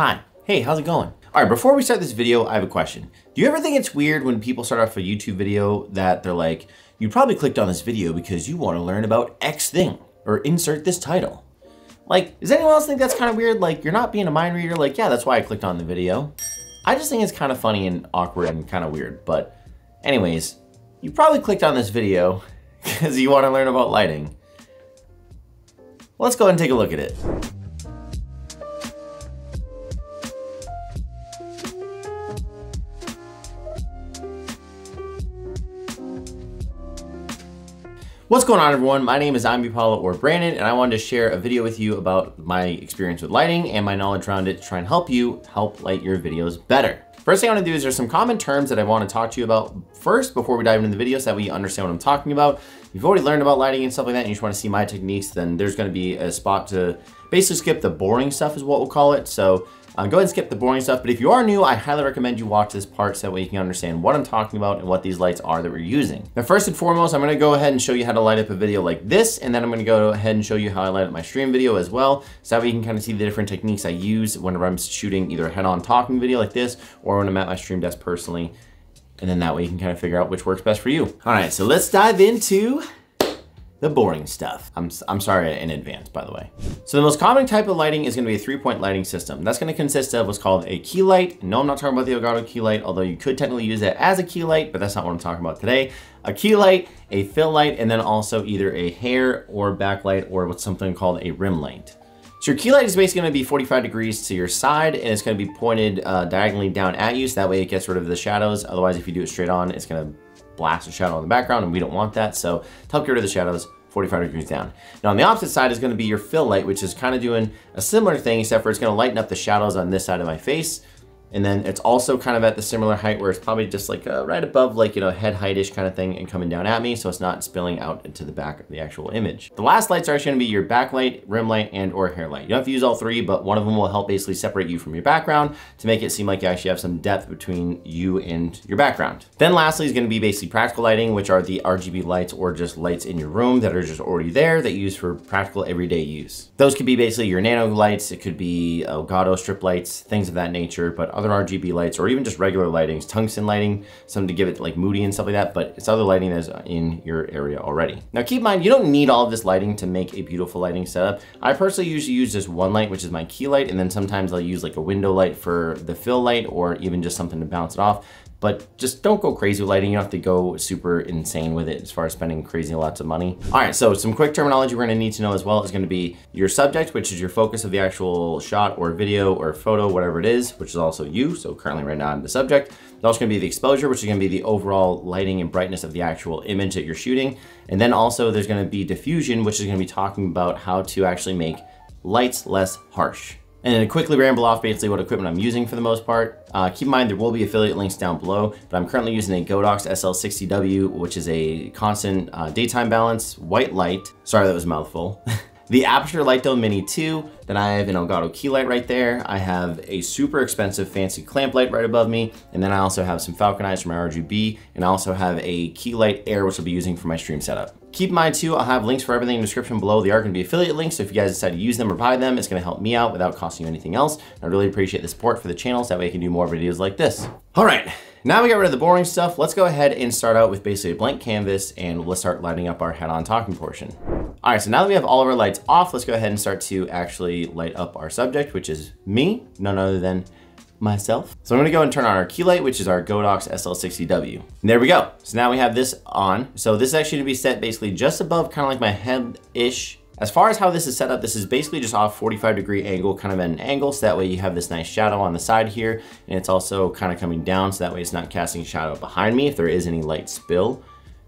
Hi, hey, how's it going? All right, before we start this video, I have a question. Do you ever think it's weird when people start off a YouTube video that they're like, you probably clicked on this video because you want to learn about X thing, or insert this title? Like, does anyone else think that's kind of weird? Like, you're not being a mind reader, like, yeah, that's why I clicked on the video. I just think it's kind of funny and awkward and kind of weird, but anyways, you probably clicked on this video because you want to learn about lighting. Let's go ahead and take a look at it. What's going on, everyone? My name is IamBPala or Brandon, and I wanted to share a video with you about my experience with lighting and my knowledge around it to try and help you light your videos better. First thing I want to do is there's some common terms that I want to talk to you about first before we dive into the video so that way you understand what I'm talking about. If you've already learned about lighting and stuff like that and you just want to see my techniques, then there's going to be a spot to basically skip the boring stuff is what we'll call it. So go ahead and skip the boring stuff, but if you are new, I highly recommend you watch this part so that way you can understand what I'm talking about and what these lights are that we're using. Now, first and foremost, I'm gonna go ahead and show you how to light up a video like this, and then I'm gonna go ahead and show you how I light up my stream video as well, so that way you can kind of see the different techniques I use whenever I'm shooting either a head-on talking video like this, or when I'm at my stream desk personally, and then that way you can kind of figure out which works best for you. All right, so let's dive into the boring stuff. I'm sorry in advance, by the way. So the most common type of lighting is gonna be a 3-point lighting system. That's gonna consist of what's called a key light. No, I'm not talking about the Elgato key light, although you could technically use that as a key light, but that's not what I'm talking about today. A key light, a fill light, and then also either a hair or backlight or what's something called a rim light. So your key light is basically gonna be 45 degrees to your side, and it's gonna be pointed diagonally down at you, so that way it gets rid of the shadows. Otherwise, if you do it straight on, it's gonna blast a shadow in the background, and we don't want that. So to help get rid of the shadows, 45 degrees down. Now on the opposite side is gonna be your fill light, which is kind of doing a similar thing, except for it's gonna lighten up the shadows on this side of my face. And then it's also kind of at the similar height where it's probably just like right above, like, you know, head height-ish kind of thing and coming down at me, so it's not spilling out into the back of the actual image. The last lights are actually gonna be your backlight, rim light, and or hair light. You don't have to use all three, but one of them will help basically separate you from your background to make it seem like you actually have some depth between you and your background. Then lastly is gonna be basically practical lighting, which are the RGB lights or just lights in your room that are just already there that you use for practical everyday use. Those could be basically your nano lights, it could be Elgato strip lights, things of that nature, but other RGB lights or even just regular lightings, tungsten lighting, something to give it like moody and stuff like that, but it's other lighting that's in your area already. Now keep in mind, you don't need all of this lighting to make a beautiful lighting setup. I personally usually use just one light, which is my key light, and then sometimes I'll use like a window light for the fill light or even just something to bounce it off. But just don't go crazy with lighting. You don't have to go super insane with it as far as spending crazy lots of money. All right, so some quick terminology we're gonna need to know as well is gonna be your subject, which is your focus of the actual shot or video or photo, whatever it is, which is also you. So currently right now I'm the subject. It's also gonna be the exposure, which is gonna be the overall lighting and brightness of the actual image that you're shooting. And then also there's gonna be diffusion, which is gonna be talking about how to actually make lights less harsh. And then to quickly ramble off basically what equipment I'm using for the most part. Keep in mind there will be affiliate links down below, but I'm currently using a Godox SL60W, which is a constant daytime balance white light. Sorry, that was a mouthful. The Aperture Light Dome Mini 2, then I have an Elgato key light right there. I have a super expensive fancy clamp light right above me. And then I also have some Falcon eyes for my RGB. And I also have a key light air, which I'll be using for my stream setup. Keep in mind too, I'll have links for everything in the description below. They are gonna be affiliate links, so if you guys decide to use them or buy them, it's gonna help me out without costing you anything else. I really appreciate the support for the channel, so that way I can do more videos like this. All right, now we got rid of the boring stuff. Let's go ahead and start out with basically a blank canvas and let's start lighting up our head-on talking portion. All right, so now that we have all of our lights off, let's go ahead and start to actually light up our subject, which is me, none other than myself. So I'm gonna go and turn on our key light, which is our Godox SL60W. And there we go. So now we have this on. So this is actually gonna be set basically just above kind of like my head-ish. As far as how this is set up, this is basically just off 45-degree angle, kind of at an angle. So that way you have this nice shadow on the side here. And it's also kind of coming down. So that way it's not casting shadow behind me if there is any light spill,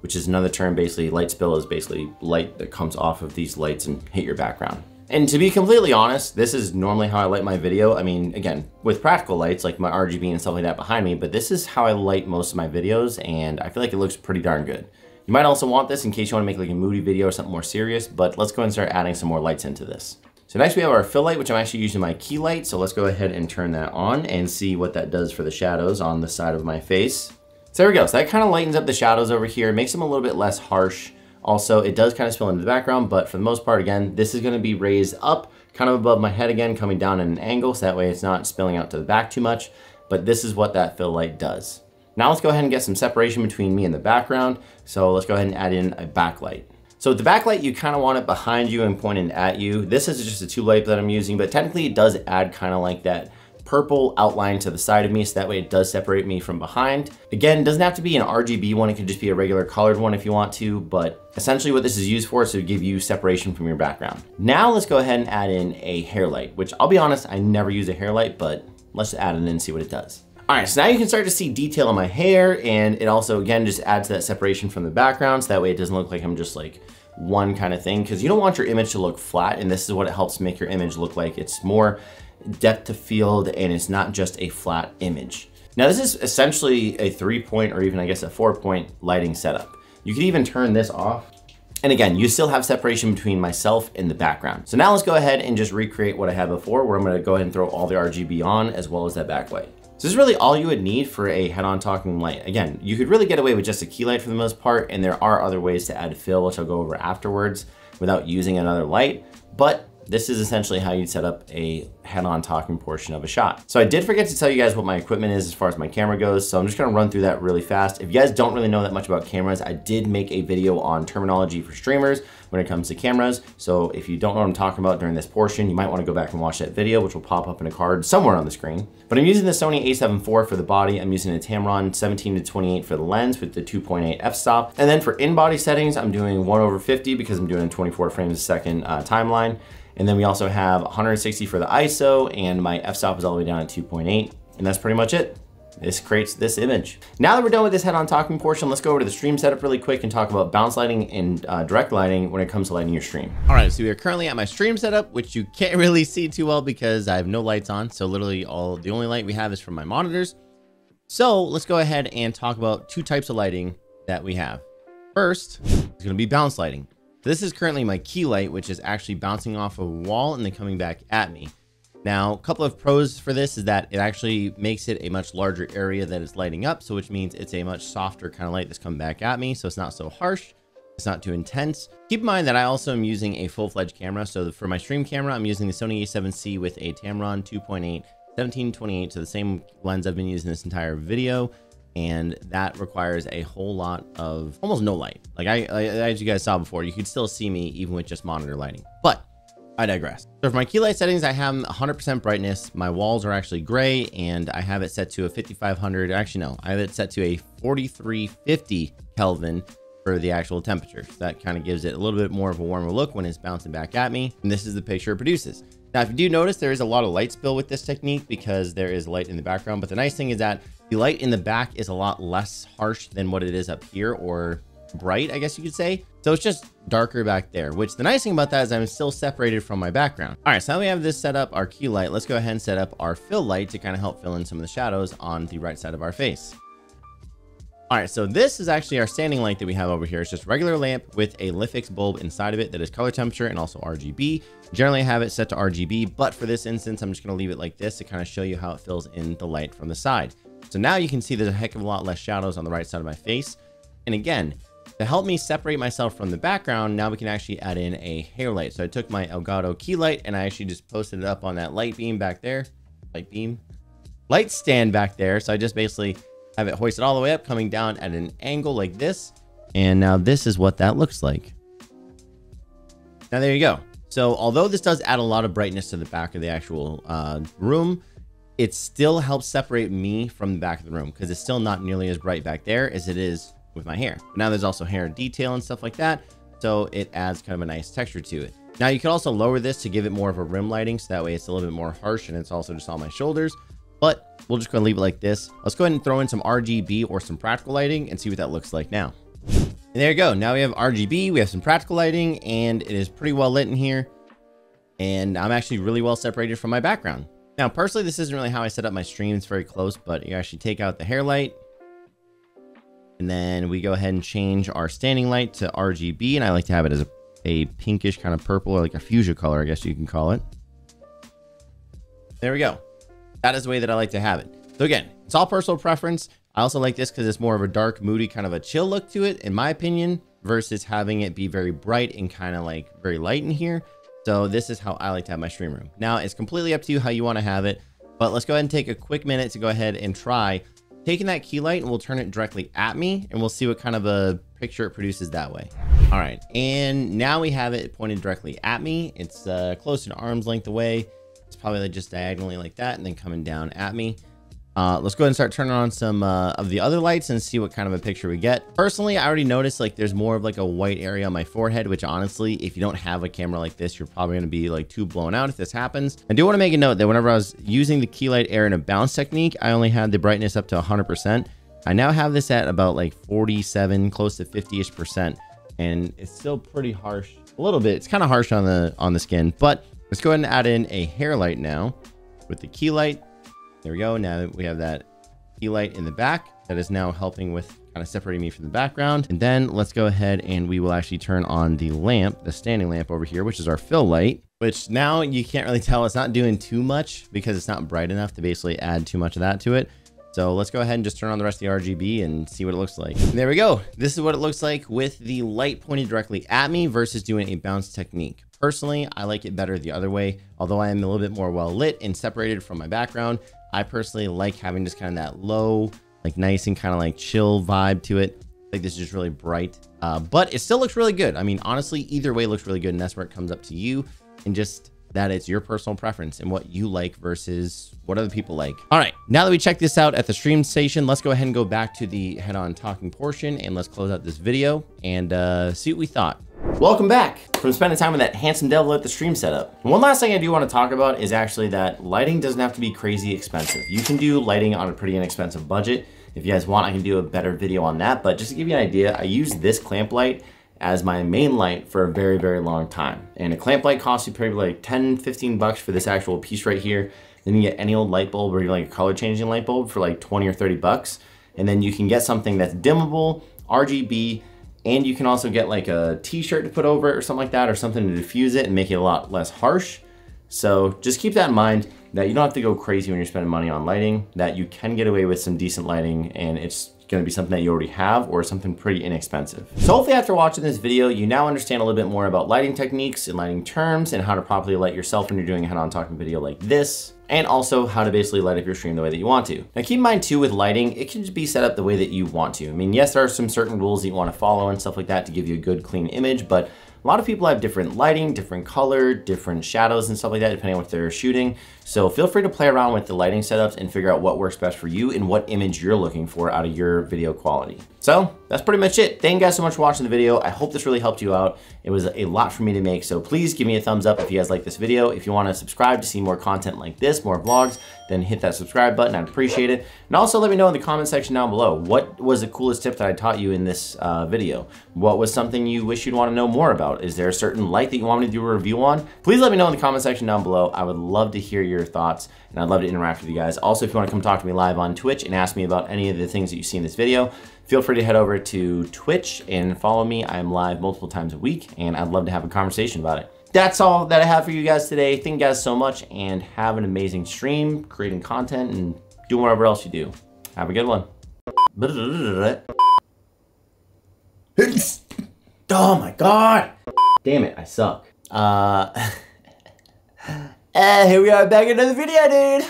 which is another term. Basically light spill is basically light that comes off of these lights and hit your background. And to be completely honest, this is normally how I light my video. I mean, again, with practical lights, like my RGB and stuff like that behind me, but this is how I light most of my videos, and I feel like it looks pretty darn good. You might also want this in case you want to make like a moody video or something more serious, but let's go and start adding some more lights into this. So next we have our fill light, which I'm actually using my key light. So let's go ahead and turn that on and see what that does for the shadows on the side of my face. So there we go. So that kind of lightens up the shadows over here, makes them a little bit less harsh. Also, it does kind of spill into the background, but for the most part, again, this is going to be raised up kind of above my head again, coming down at an angle, so that way it's not spilling out to the back too much. But this is what that fill light does. Now let's go ahead and get some separation between me and the background. So let's go ahead and add in a backlight. So with the backlight, you kind of want it behind you and pointed at you. This is just a tube light that I'm using, but technically it does add kind of like that purple outline to the side of me, so that way it does separate me from behind. Again, it doesn't have to be an RGB one, it could just be a regular colored one if you want to, but essentially what this is used for is to give you separation from your background. Now let's go ahead and add in a hair light, which I'll be honest, I never use a hair light, but let's add it in and see what it does. All right, so now you can start to see detail in my hair, and it also, again, just adds that separation from the background, so that way it doesn't look like I'm just like one kind of thing, because you don't want your image to look flat, and this is what it helps make your image look like. It's more depth of field, and it's not just a flat image. Now this is essentially a 3-point or even I guess a 4-point lighting setup. You can even turn this off. And again, you still have separation between myself and the background. So now let's go ahead and just recreate what I had before, where I'm gonna go ahead and throw all the RGB on as well as that backlight. So this is really all you would need for a head-on talking light. Again, you could really get away with just a key light for the most part, and there are other ways to add fill, which I'll go over afterwards, without using another light. But this is essentially how you'd set up a head-on talking portion of a shot. So I did forget to tell you guys what my equipment is as far as my camera goes, so I'm just gonna run through that really fast. If you guys don't really know that much about cameras, I did make a video on terminology for streamers when it comes to cameras. So if you don't know what I'm talking about during this portion, you might wanna go back and watch that video, which will pop up in a card somewhere on the screen. But I'm using the Sony a7 IV for the body. I'm using a Tamron 17-28 for the lens with the 2.8 f-stop. And then for in-body settings, I'm doing 1/50 because I'm doing 24 frames a second timeline. And then we also have 160 for the ISO, and my f-stop is all the way down at 2.8. And that's pretty much it. This creates this image. Now that we're done with this head-on talking portion, let's go over to the stream setup really quick and talk about bounce lighting and direct lighting when it comes to lighting your stream. All right, so we are currently at my stream setup, which you can't really see too well because I have no lights on. So literally the only light we have is from my monitors. So let's go ahead and talk about two types of lighting that we have. First is gonna be bounce lighting. This is currently my key light, which is actually bouncing off a wall and then coming back at me. Now, a couple of pros for this is that it actually makes it a much larger area that it's lighting up, so which means it's a much softer kind of light that's coming back at me, so it's not so harsh, it's not too intense. Keep in mind that I also am using a full-fledged camera, so for my stream camera, I'm using the Sony a7C with a Tamron 2.8 17-28, so the same lens I've been using this entire video. And that requires a whole lot of almost no light. Like as you guys saw before, you could still see me even with just monitor lighting, but I digress. So for my key light settings, I have 100% brightness. My walls are actually gray, and I have it set to a 5500. Actually, no, I have it set to a 4350 Kelvin for the actual temperature. So that kind of gives it a little bit more of a warmer look when it's bouncing back at me. And this is the picture it produces. Now, if you do notice, there is a lot of light spill with this technique because there is light in the background. But the nice thing is that the light in the back is a lot less harsh than what it is up here, or bright, I guess you could say. So it's just darker back there, which the nice thing about that is I'm still separated from my background. All right, so now we have this set up, our key light. Let's go ahead and set up our fill light to kind of help fill in some of the shadows on the right side of our face. All right, so this is actually our standing light that we have over here. It's just a regular lamp with a Lifix bulb inside of it that is color temperature and also RGB. Generally I have it set to RGB, but for this instance, I'm just gonna leave it like this to kind of show you how it fills in the light from the side. So now you can see there's a heck of a lot less shadows on the right side of my face. And again, to help me separate myself from the background, now we can actually add in a hair light. So I took my Elgato key light and I actually just posted it up on that light beam back there. Light stand back there. So I just basically have it hoisted all the way up, coming down at an angle like this. And now this is what that looks like. Now there you go. So although this does add a lot of brightness to the back of the actual room, it still helps separate me from the back of the room because it's still not nearly as bright back there as it is with my hair. But now there's also hair detail and stuff like that, so it adds kind of a nice texture to it. Now you can also lower this to give it more of a rim lighting, so that way it's a little bit more harsh and it's also just on my shoulders. But we'll just go and leave it like this. Let's go ahead and throw in some RGB or some practical lighting and see what that looks like now. And there you go. Now we have RGB, we have some practical lighting, and it is pretty well lit in here. And I'm actually really well separated from my background. Now, personally, this isn't really how I set up my stream. It's very close, but you actually take out the hair light. And then we go ahead and change our standing light to RGB. And I like to have it as a pinkish kind of purple, or like a fuchsia color, I guess you can call it. There we go. That is the way that I like to have it. So again, it's all personal preference. I also like this because it's more of a dark, moody, kind of a chill look to it, in my opinion, versus having it be very bright and kind of like very light in here. So this is how I like to have my stream room. Now it's completely up to you how you want to have it, but let's go ahead and take a quick minute to go ahead and try taking that key light, and we'll turn it directly at me and we'll see what kind of a picture it produces that way. All right, and now we have it pointed directly at me. It's close to an arm's length away. It's probably like just diagonally like that and then coming down at me. Let's go ahead and start turning on some of the other lights and see what kind of a picture we get. Personally, I already noticed like there's more of like a white area on my forehead, which honestly, if you don't have a camera like this, you're probably going to be like too blown out if this happens. I do want to make a note that whenever I was using the key light air in a bounce technique, I only had the brightness up to 100%. I now have this at about like 47, close to 50-ish%. And it's still pretty harsh a little bit. It's kind of harsh on the skin, but let's go ahead and add in a hair light now with the key light. There we go. Now we have that key light in the back that is now helping with kind of separating me from the background. And then let's go ahead and we will actually turn on the lamp, the standing lamp over here, which is our fill light, which now you can't really tell. It's not doing too much because it's not bright enough to basically add too much of that to it. So let's go ahead and just turn on the rest of the RGB and see what it looks like. And there we go. This is what it looks like with the light pointed directly at me versus doing a bounce technique. Personally, I like it better the other way. Although I am a little bit more well lit and separated from my background, I personally like having just kind of that low, like nice and kind of like chill vibe to it. Like this is just really bright, but it still looks really good. I mean, honestly, either way looks really good, and that's where it comes up to you and just that it's your personal preference and what you like versus what other people like. All right, now that we checked this out at the stream station, let's go ahead and go back to the head-on talking portion and let's close out this video and see what we thought. Welcome back from spending time with that handsome devil at the stream setup. And one last thing I do want to talk about is actually that lighting doesn't have to be crazy expensive. You can do lighting on a pretty inexpensive budget. If you guys want, I can do a better video on that. But just to give you an idea, I use this clamp light as my main light for a very, very long time. And a clamp light costs you probably like 10, 15 bucks for this actual piece right here. Then you get any old light bulb or even like a color changing light bulb for like 20 or 30 bucks. And then you can get something that's dimmable, RGB, and you can also get like a t-shirt to put over it or something like that, or something to diffuse it and make it a lot less harsh. So just keep that in mind, that you don't have to go crazy when you're spending money on lighting, that you can get away with some decent lighting and it's gonna be something that you already have or something pretty inexpensive. So hopefully after watching this video, you now understand a little bit more about lighting techniques and lighting terms and how to properly light yourself when you're doing a head-on talking video like this, and also how to basically light up your stream the way that you want to. Now keep in mind too, with lighting, it can just be set up the way that you want to. I mean, yes, there are some certain rules that you want to follow and stuff like that to give you a good clean image, but a lot of people have different lighting, different color, different shadows and stuff like that, depending on what they're shooting. So feel free to play around with the lighting setups and figure out what works best for you and what image you're looking for out of your video quality. So that's pretty much it. Thank you guys so much for watching the video. I hope this really helped you out. It was a lot for me to make, so please give me a thumbs up if you guys like this video. If you want to subscribe to see more content like this, more vlogs, then hit that subscribe button. I'd appreciate it. And also let me know in the comment section down below, what was the coolest tip that I taught you in this video? What was something you wish you'd want to know more about? Is there a certain light that you want me to do a review on? Please let me know in the comment section down below. I would love to hear your thoughts and I'd love to interact with you guys. Also, if you want to come talk to me live on Twitch and ask me about any of the things that you see in this video, feel free to head over to Twitch and follow me. I'm live multiple times a week and I'd love to have a conversation about it. That's all that I have for you guys today. Thank you guys so much and have an amazing stream, creating content and doing whatever else you do. Have a good one. Oh my God. Damn it, I suck. Here we are back in another video, dude.